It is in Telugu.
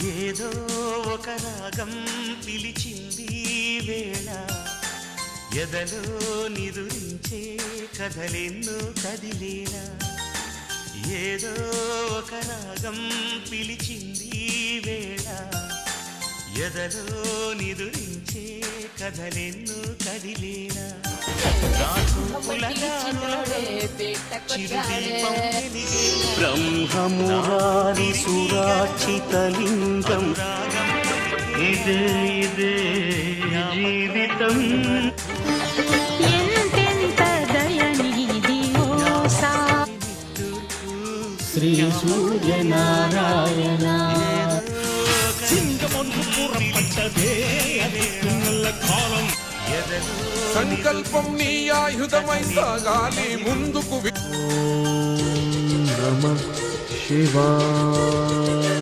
ఏదో ఒక రాగం పిలిచింది వేళ ఎదలో నిదురించే కథలెన్నో కదిలేలా ఏదో ఒక రాగం పిలిచింది వేళ ఎదలో నిదురించే కథలెన్నో కదిలేలా బ్రహ్మమురారి సురాచితలింగం ఇదే ఇదే జీవితం శ్రీ సూర్యనారాయణ సంకల్పం నీ ఆయుధమై సాగాలి ముందుకు నమః శివాయ